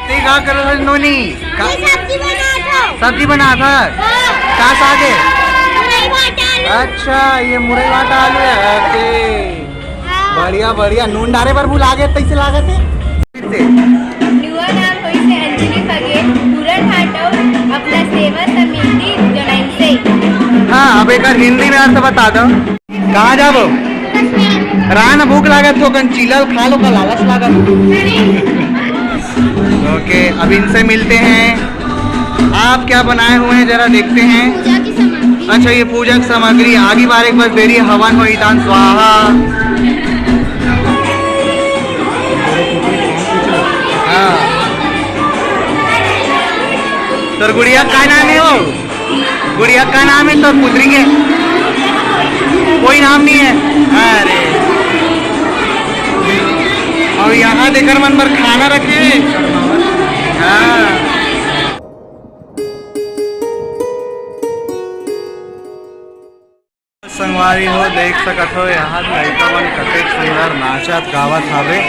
का करो नोनी सब्जी बना था का सागे। अच्छा ये मुरई वाटा आलू है। ओके बढ़िया बढ़िया नून डारे पर भूल आगे तैसे लागत है। हाँ अब एक हिंदी में अर्थ बता दो। कहाँ जाबो रान भूख लागत हो कन चिलल खा लो का लालच लागत। ओके अब इनसे मिलते हैं। आप क्या बनाए हुए हैं जरा देखते हैं। अच्छा ये पूजा की सामग्री आगे बार एक बार देरी हवन हो ईतान स्वाहा। हाँ तो गुड़िया का नाम है वो गुड़िया का नाम है तो पुत्री के कोई नाम नहीं है। अरे और यहाँ देखकर मन पर खाना रखे। हाँ संगवारी हो देख सकत हो यहाँ लड़का मन कतेक सुंदर नाचत गावत हावे।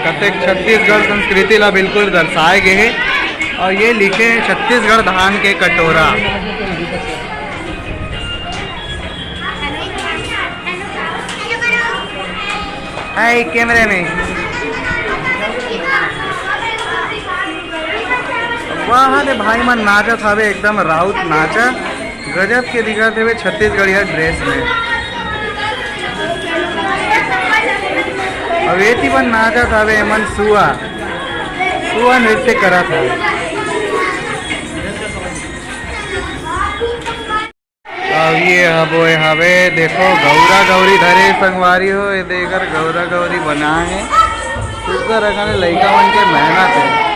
कतेक छत्तीसगढ़ संस्कृति ला बिल्कुल दर्शाए गए है और ये लिखे हैं छत्तीसगढ़ धान के कटोरा। हाय कैमरे में वहाँ दे भाई मन नाचत हवे एकदम राउत नाचा गजब के दिखत हुए छत्तीसगढ़िया ड्रेस में। अब ये बन नाचत हवे मन सुआ सुआ नृत्य करत है। अब ये हबो हवे देखो गौरा गौरी धरे संगवारी हो ये देकर गौरा गौरी बना है। सुगर रखने लड़का मन के मेहनत है।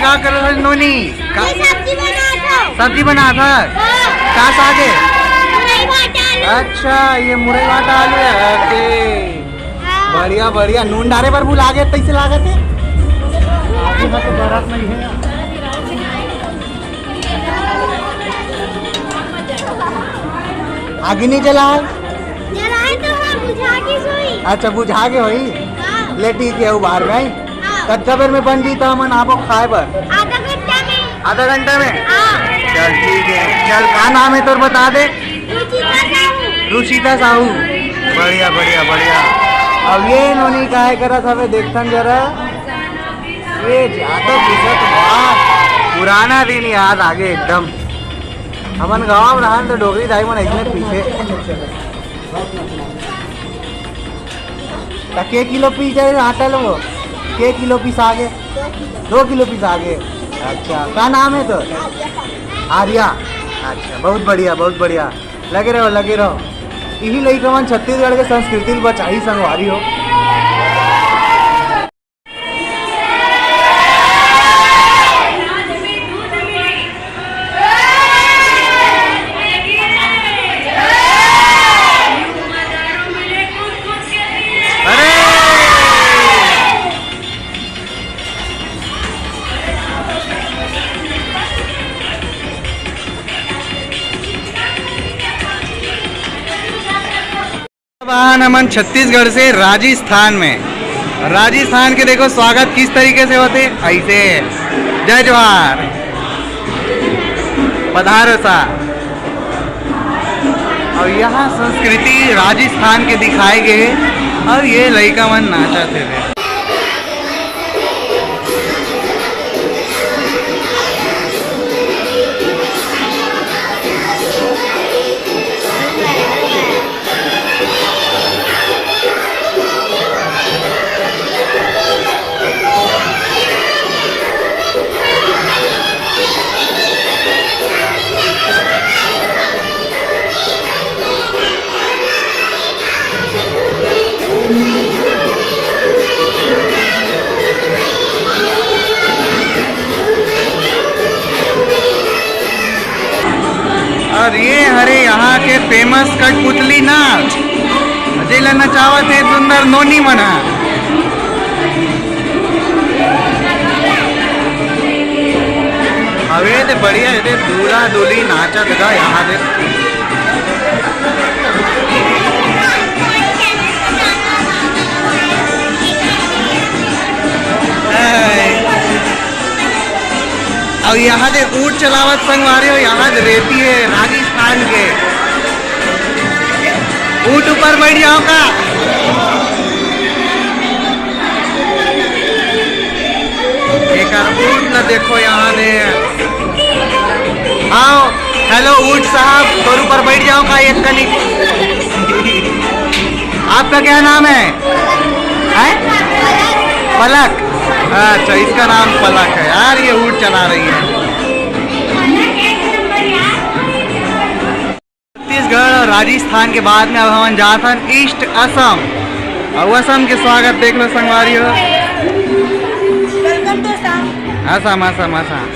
का करो नोनी सब्जी बना था का सागे। अच्छा ये मुरई वाटा आलू है। ओके बढ़िया बढ़िया नून डारे पर भूल आगे तैसे लागत है। आगे नहीं जला है अच्छा बुझा के होई ले ठीक है वो बाहर में कच्चा बेर में बन जीता मन आपको खाए पर आधा घंटा में। चल ठीक है चल का नाम है तो बता दे। रुचिता साहू बढ़िया बढ़िया बढ़िया। अब ये नोनी काहे करत हवे देखतन जरा ये ज्यादा दिखत वाह पुराना दिन याद आगे एकदम हमन गाँव रहन तो डोगरी दाई मन इसमें पीछे के किलो पीछे आटा लो के किलो पीस आगे 2 किलो पीस आगे। अच्छा क्या नाम है तो आर्या। अच्छा बहुत बढ़िया लगे रहो यही लड़का मन छत्तीसगढ़ के संस्कृति बचाई संगवारी हो। नमन छत्तीसगढ़ से राजस्थान में राजस्थान के देखो स्वागत किस तरीके से होते ऐसे जय जोहार पधारो सा। और यहाँ संस्कृति राजस्थान के दिखाए गए और ये लड़का मन नाचा थे। ये हरे यहाँ के फेमस कठपुतली नाच जेला नचावत है सुंदर नोनी मना। हवे ते बढ़िया है दूल्हा दूल्ही नाचत गा यहाँ दे। और यहाँ दे ऊँट चलावत संगवारी हो, यहाँ दे रेती है राजस्थान के। ऊँट ऊपर बैठ जाओ का। एक ऊँट न देखो यहाँ दे। आओ हेलो ऊँट साहब, थोड़े ऊपर बैठ जाओ का एक कनी। आपका क्या नाम है? पलक। अच्छा इसका नाम पलक है यार, ये ऊँट चला रही है। छत्तीसगढ़ और राजस्थान के बाद में अब हम जाते हैं ईस्ट असम। और असम के स्वागत देख लो संगवारी हो। असम असम असम।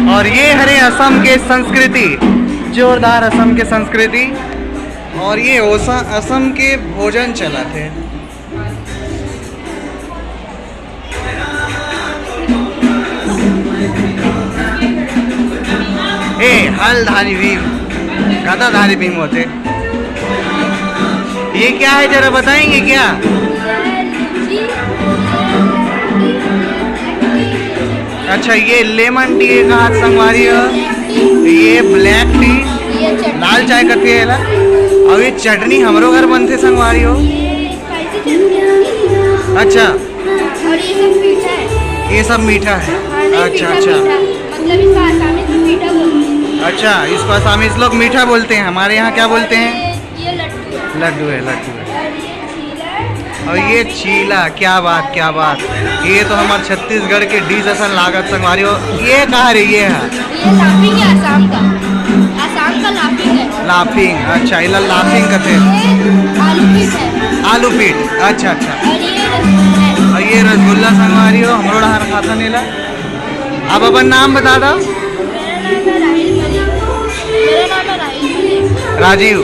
और ये हरे असम के संस्कृति, जोरदार असम के संस्कृति। और ये असम के भोजन चला थे। ए हलधारी भीम, गदाधारी भीम होते। ये क्या है जरा बताएंगे क्या? अच्छा ये लेमन टी का हाथ संगवारी है, ये ब्लैक टी, लाल चाय करती है। और ये चटनी हमरो घर बनते संगवारी हो। अच्छा और ये सब मीठा है। अच्छा अच्छा मतलब इसको आसामी में मीठा बोलते हैं। अच्छा इसको आसामी लोग मीठा बोलते हैं, हमारे यहाँ क्या बोलते हैं? ये लड्डू लड्डू है, लड्डू है। और और ये चीला, क्या बात क्या बात। ये तो हमारे छत्तीसगढ़ के डिश असन लागत संगवारी हो। ये कहाँ रे? ये है ये लाफिंग है, आसाम का लाफिंग है। लाफिंग, अच्छा इला लाफिंग कहते हैं। आलू पीठ है। आलू पीठ, अच्छा अच्छा। और ये रसगुल्ला है। और ये रसगुल्ला संगवारी हो, हमरो डहार खाता नीला। आप अपन नाम बता दो। मेरा नाम है राजीव।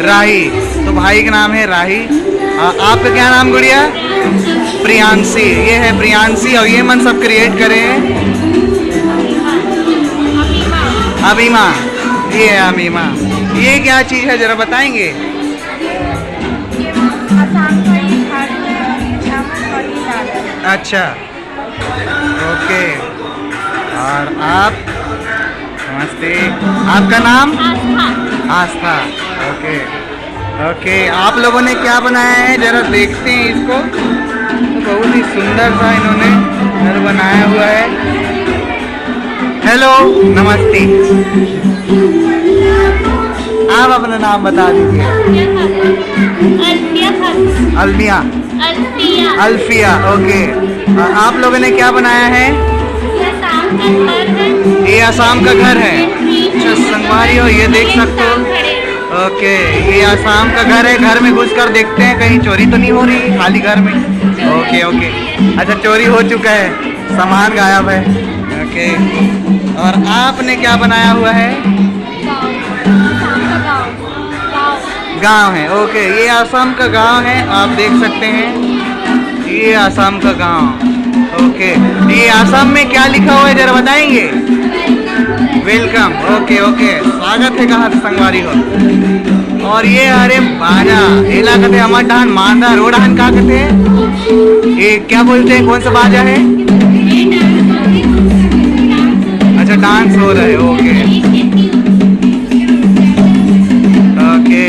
राही, तो भाई का नाम है राही। आपका क्या नाम गुड़िया? प्रियांशी। ये है प्रियांशी। और ये मन सब क्रिएट करे हैं अमीमा। ये है अमीमा। ये क्या चीज़ है जरा बताएंगे? आसाम का ये खाना है, चावल और ये दाल है। अच्छा ओके। और आप? नमस्ते, आपका नाम? आस्था। Okay okay. आप लोगों ने क्या बनाया है जरा देखते हैं इसको। तो बहुत ही सुंदर सा इन्होंने घर बनाया हुआ है। हेलो नमस्ते, आप अपना नाम बता दीजिए। अल्फिया। अल्फिया ओके। आप लोगों ने क्या बनाया है? ये आसाम का घर है। अच्छा संगवारी हो, ये देख सकते हो। ओके ये आसाम का घर है। घर में घुसकर देखते हैं कहीं चोरी तो नहीं हो रही खाली घर में। Okay okay. अच्छा चोरी हो चुका है, सामान गायब है। ओके। और आपने क्या बनाया हुआ है? गांव है। ओके ये आसाम का गांव है, आप देख सकते हैं। ये आसाम का गांव। ओके ये आसाम में क्या लिखा हुआ है जरा बताएंगे? वेलकम। Okay okay. स्वागत है कहाँ से संगवारी हो। और ये अरे बाजा एला कहते हमार डान मांदा रोडान का कहते हैं। ये क्या बोलते हैं, कौन सा बाजा है? अच्छा डांस हो रहा है। Okay okay.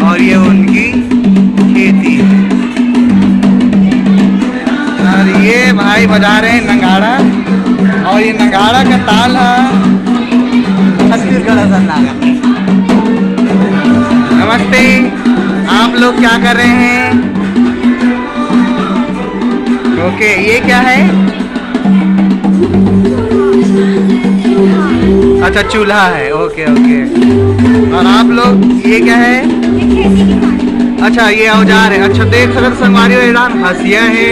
और ये उनकी खेती है। और ये भाई बजा रहे हैं नगाड़ा। और ये नगाड़ा का ताल है छत्तीसगढ़ असन लागा। नमस्ते, आप लोग क्या कर रहे हैं? ओके ये क्या है? अच्छा चूल्हा है। Okay okay. और आप लोग ये क्या है? अच्छा ये औजार है। अच्छा देख सकते संगवारी हो, हसिया है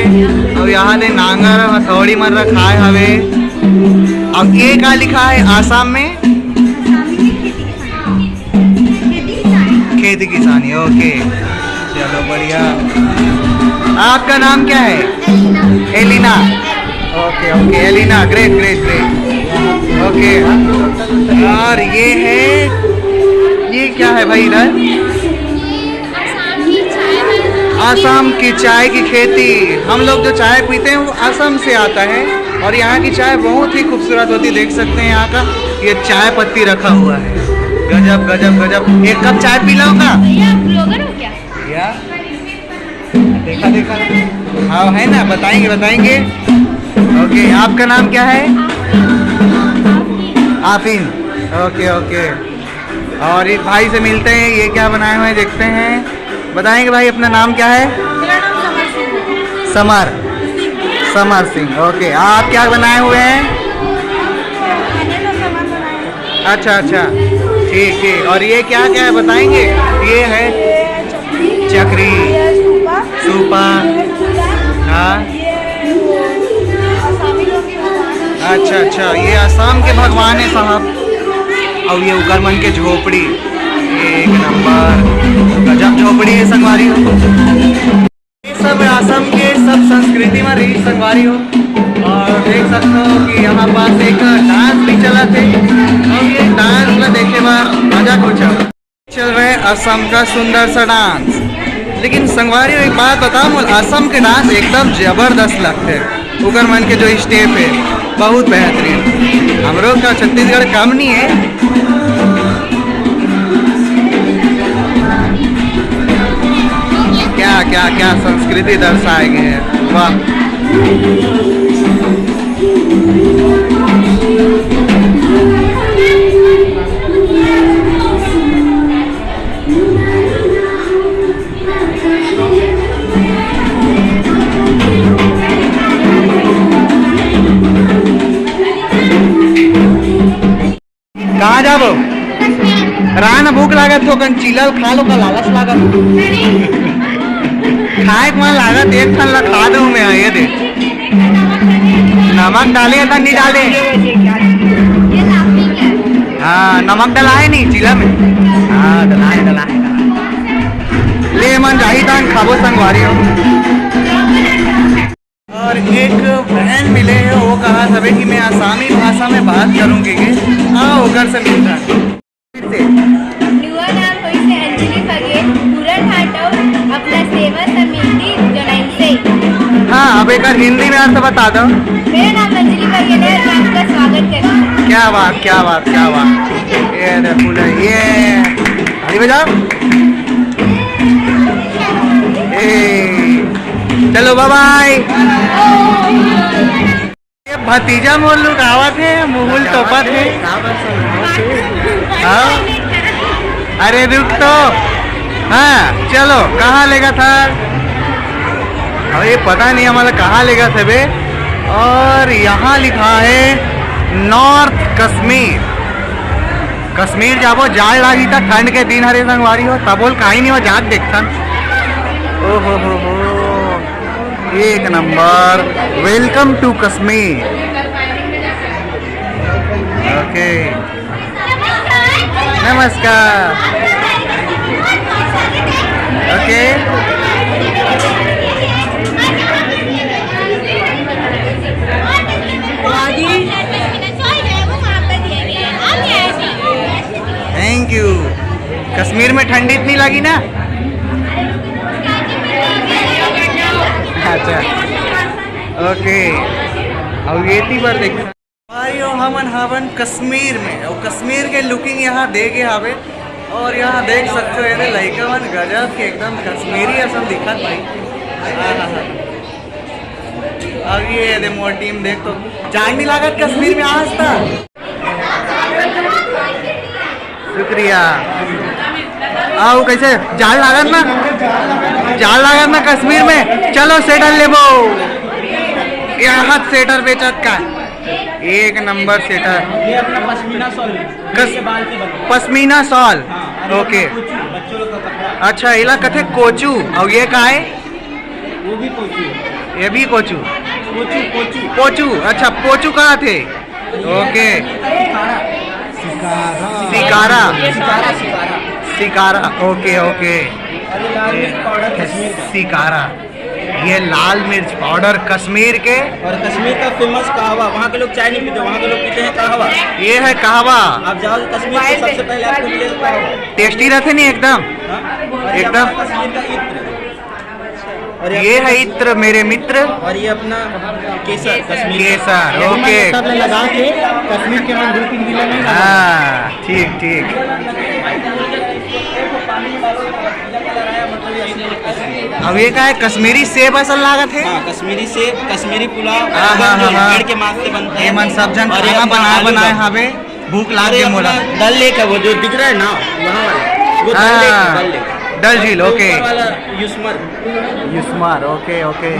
और यहाँ दे नांगर हथौड़ी मन रखाए हवे। अब ये क्या लिखा है आसाम में? खेती किसानी। ओके, चलो बढ़िया। आपका नाम क्या है? Elina. Okay okay Elina, great great great. Okay, और ये क्या है भाई इधर? आसाम की चाय की खेती। हम लोग जो चाय पीते हैं वो आसाम से आता है, और यहाँ की चाय बहुत ही खूबसूरत होती है। देख सकते हैं यहाँ का ये चाय पत्ती रखा हुआ है। गजब गजब गजब। एक कप चाय पी लाऊंगा? ब्लॉगर हो क्या? या देखा देखा, हाँ है ना, बताएंगे बताएंगे। ओके, आपका नाम क्या है? आफीन। ओके ओके, और इस भाई से मिलते हैं, ये क्या बनाए हुए हैं देखते हैं। बताएंगे भाई, अपना नाम क्या है? मेरा नाम समर सिंह है। समर, समर सिंह। ओके, आप क्या बनाए हुए हैं? मैंने तो सामान बनाया। अच्छा अच्छा, ठीक ठीक। और ये क्या क्या है बताएंगे? ये है चक्री, सूपा। हाँ, अच्छा अच्छा, ये आसाम के भगवान है साहब। और ये उकरमन के झोपड़ी, एक नंबर गजब झोपड़ी है संगवारी हो। ये सब आसाम के सब संस्कृति में रही संगवारी हो। और देख सकते हो कि यहाँ पास एक डांस भी चला थे, और ये डांस में देखे बार मजा को चल रहे असम का सुंदर सा डांस। लेकिन संगवारी एक बात बताऊँ, असम के डांस एकदम जबरदस्त लगते हैं। उकरमन के जो स्टेप है बहुत बेहतरीन। हम लोग का छत्तीसगढ़ कम नहीं है। क्या क्या क्या संस्कृति दर्शाए गए हैं, वाह। कहाँ जाबो? रान भूख लागत हो, कन चिलल खा लो का लालच लागत। खाए मन लागत, एक ठन ला खा दो मैं। ये दे, नमक डाले या नहीं डाले? हाँ, नमक डलाए नहीं चिला में? हाँ, डलाए डलाए डलाए। ले मन जाही तान खाबो संगवारी हो। और एक बहन मिले हैं, वो कहा था कि मैं आसामी भाषा में बात करूंगी। आओ घर से मिलता है। न्यूअर नाम होई से अंजलि बघेल, पूरा ठाटो अपना सेवा समिति जनाई से। हाँ, अब एक बार हिंदी में अर्थ बता दो। मेरा नाम अंजलि बघेल है, मैं आपका स्वागत करती हूँ। क्या बात क्या बात क्या बात। ये देखो, ये अभी बजाओ। चलो बाय बाय। ये भतीजा मोर लोग आवत है, मुहुल टोपत है। हाँ, अरे रुक तो। हाँ चलो, कहाँ लेगा था? अब ये पता नहीं हमारा कहाँ लेगा था बे। और यहाँ लिखा है नॉर्थ कश्मीर। कश्मीर जाबो, जाड़ लागी था, ठंड के दिन हरे संगवारी हो, तब बोल कहीं नहीं हो जाग देखता। ओहो हो, एक number. Welcome to Kashmir. Okay, नमस्कार। Okay, thank you. कश्मीर में ठंडी इतनी लगी ना? अच्छा, ओके। अब ये थी बार देख भाई हमन हवन कश्मीर में, और कश्मीर के लुकिंग यहाँ देखे हवे। और यहाँ देख सकते हो ये लड़का मन गजब के एकदम कश्मीरी असम दिखत भाई। अब ये दे मोर टीम देख तो जान नहीं लागत कश्मीर में आज तक। शुक्रिया। आओ, कैसे जाल लागत ना, जाल लागत ना कश्मीर में। चलो स्वेटर लेबो, यहाँ स्वेटर बेचत का एक नंबर स्वेटर। ये अपना पश्मीना शॉल है। पश्मीना शॉल। ओके, बच्चों लोग का कपड़ा, अच्छा इला कथे कोचू। और ये का है? वो भी कोचू है। ये भी कोचू। पोचू पोचू पोचू, अच्छा पोचू कहाँ थे? Okay, shikara, shikara shikara shikara, okay okay, अरे लाल मिर्च पाउडर कश्मीर का सिकारा। ये लाल मिर्च पाउडर कश्मीर के, और कश्मीर का फेमस कहवा। वहाँ के लोग चाय नहीं पीते, वहाँ के लोग पीते हैं कहवा। ये है कहवा। आप जाओ तो कश्मीर से सबसे पहले आपको मिलेगा कहवा। टेस्टी रहते नहीं एकदम? हाँ? और ये एकदम। अपना कश्मीर का इत्र। और ये है इत्र मेरे मित्र, और ये अपना केसर कश्मीर केसर, ओके। लगा के कश्मीर के हम 2-3 जिले में हाँ ठीक ठीक। अब ये क्या है? कश्मीरी सेब ऐसा लागत है? हाँ, कश्मीरी सेब, कश्मीरी पुलाव, हाँ, हाँ, जो हाँ। पेड़ के मांस से बनते ये हैं। मन सब जन और ये खाना अपना बनाए आलू बनाए का। हवे भूख लाग और ये के मोला। अपना डल लेक है, वो जो दिख रहा है ना वहाँ वाला, वो डल लेक है, डल लेक। डल झील, और ओके। ऊपर वाला युष्मर। युष्मर, ओके ओके,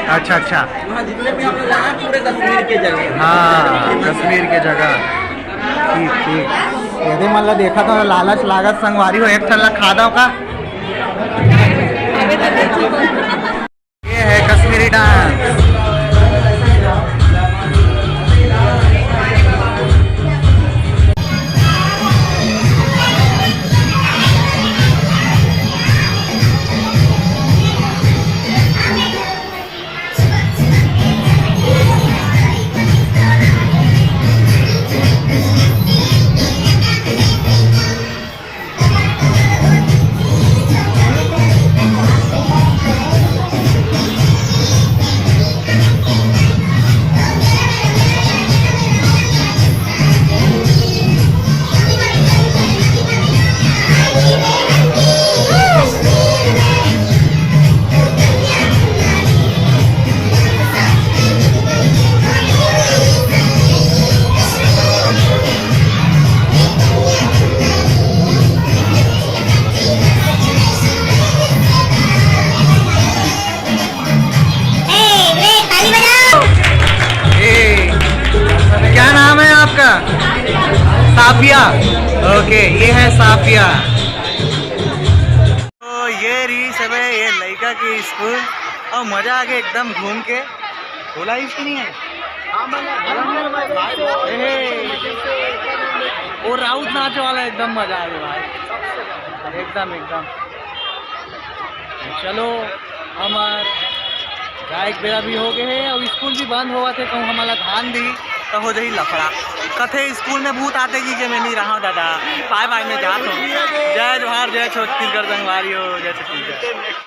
अच्छा अच्छा, वहाँ जितने भी हम लोग जाना पूरे कश्मीर के जगह। हाँ कश्मीर के जगह, ठीक ठीक। यदि मतलब देखा तो लालच लागत संगवारी हो एक ठल्ला खा दो का। ये है कश्मीरी डांस। क्या नाम है आपका? साफिया, ओके, ये है साफिया। तो ये रही सब है ये लड़का की स्कूल, और मजा आ गया एकदम घूम के। बोला इसकी नहीं है? वो राउत नाच वाला एकदम मजा आ गया भाई, एकदम एकदम। चलो हमार गायक बेरा भी हो गए हैं, और स्कूल भी बंद हुआ थे, कहूँ हमारा धान दी तो हो जाही लफड़ा। कथे स्कूल में भूत आते कि मैं नहीं रहा हूँ दादा, बाय बाय मैं जाता हूँ। जय जोहार, जय छत्तीसगढ़ संगवारी हो, जय छत्तीसगढ़।